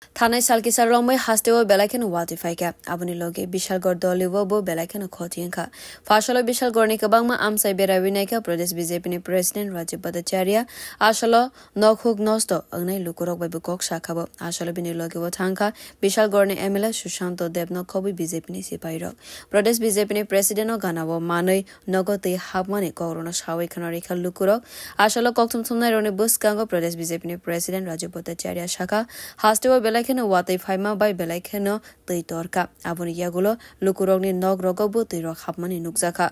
থানায় সালকিসার রংময় হাসতেও বেলাইকেন ওয়াতিফাইকা আবনি লগে বিশালগড় দলিও বো বেলাইকেন খতিয়েখা ফাসল বিশালগড়নি কবাংমা আমসাই বেরাবিনাইকা প্রদেশ BJP ni president Rajib Bhattacharya আসল নখুক নষ্ট অংনাই লুকুরক বাইবু কক শাখাবো আসল বিনি লগে ও থাংখা বিশালগড়নি এমএলএ সুশান্ত দেবন খবি বিজেপি ni সিপাইরক প্রদেশ বিজেপি ni প্রেসিডেন্ট ও গানাবো মানৈ নগতে হাবমানি করোনা সাওই খানা রেখা লুকুরক আসল ককথম থমনাই রনি বুসকাঙ্গ প্রদেশ BJP ni president Rajib Bhattacharya শাখা হাসতেও বেলাইকেন ওয়াতাই ফাইমা বাই বেলাইকেন তৈ তরকা আবনি ইয়াগুলো লুকুরকনি নগ রগবো তৈ রক হাবমানি নুকজাখা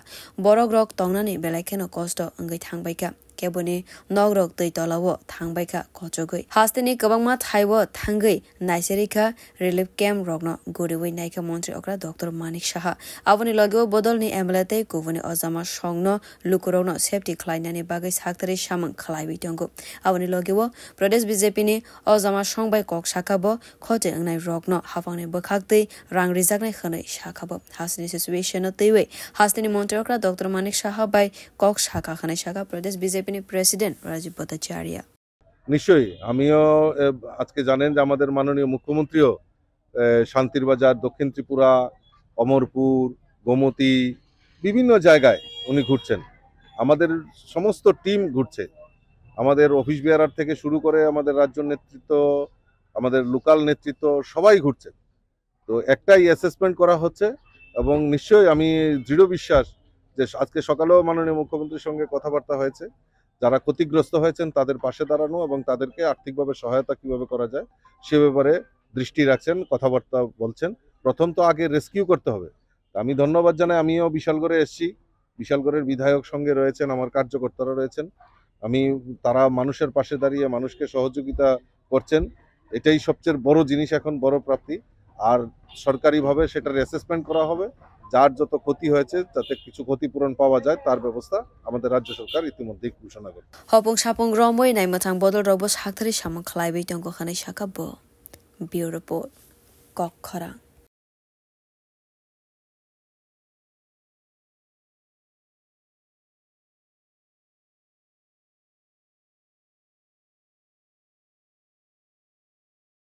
বরক রক তংনানি বেলাইকেন কষ্ট অঙ্গै থাংবাইকা কেবনি নগরক তৈ তলাও থাংবাইকা কচগৈ হাস্তেনি কবাংমা থাইও থাंगै नाइसेरिका रिलिफ कैम्प रगन गोरिवै नायका मन्त्री अग्रा डॉक्टर मानिक साहा आबनि लगेও बदलनि एमएलए गुबुनि अजामा संगन लुकुरौन सेफ्टी खलायनानि बागै साक्तरि सामं खलायबि दंगो आबनि लगेও प्रदेश बीजेपी नि अजामा संबाय कक साखाबो खते अंगनाय रगन हाफांनि बखाक्तै रां रिजाकनाय खनै साखाबो हासनि सिचुएशन तैवै हासनि मन्त्री अग्रा डॉक्टर मानिक साहा बाय कक साखा खनै साखा प्रदेश बीजेपी প্রেসিডেন্ট রাজীব ভট্টাচার্য নিশ্চয়ই আমিও আজকে জানেন যে আমাদের মাননীয় মুখ্যমন্ত্রীও শান্তির বাজার দক্ষিণ ত্রিপুরা অমরপুর গোমতী বিভিন্ন জায়গায় উনি ঘুরছেন আমাদের সমস্ত টিম ঘুরছে আমাদের অফিস বিয়ারার থেকে শুরু করে আমাদের রাজ্য নেতৃত্ব আমাদের লোকাল নেতৃত্ব সবাই ঘুরছে তো একটাই অ্যাসেসমেন্ট করা হচ্ছে এবং নিশ্চয়ই আমি দৃঢ় বিশ্বাস যে আজকে সকালেও মাননীয় মুখ্যমন্ত্রীর সঙ্গে কথাবার্তা হয়েছে যারা ক্ষতিগ্রস্ত হয়েছেন তাদের পাশে দাঁড়ানো এবং তাদেরকে আর্থিকভাবে সহায়তা কিভাবে করা যায় সে ব্যাপারে দৃষ্টি রাখছেন কথাবার্তা বলছেন প্রথম তো আগে রেস্কিউ করতে হবে আমি ধন্যবাদ জানাই আমিও বিশালগড়ে এসেছি বিশালগড়ের বিধায়ক সঙ্গে রয়েছেন আমার কার্যকর্তারা রয়েছেন আমি তারা মানুষের পাশে দাঁড়িয়ে মানুষকে সহযোগিতা করছেন এটাই সবচেয়ে বড় জিনিস এখন বড় প্রাপ্তি আর সরকারিভাবে সেটার অ্যাসেসমেন্ট করা হবে যার যত ক্ষতি হয়েছে তাতে কিছু ক্ষতিপূরণ পাওয়া যায় তার ব্যবস্থা আমাদের রাজ্য সরকার ইতিমধ্যেই ঘোষণা করে হপং সাপং রমই নাইমাথাং বদল রব সাকথারি সামং খলাইবি দंग খানাই সাকাবো বিউরো রিপোর্ট ককখরা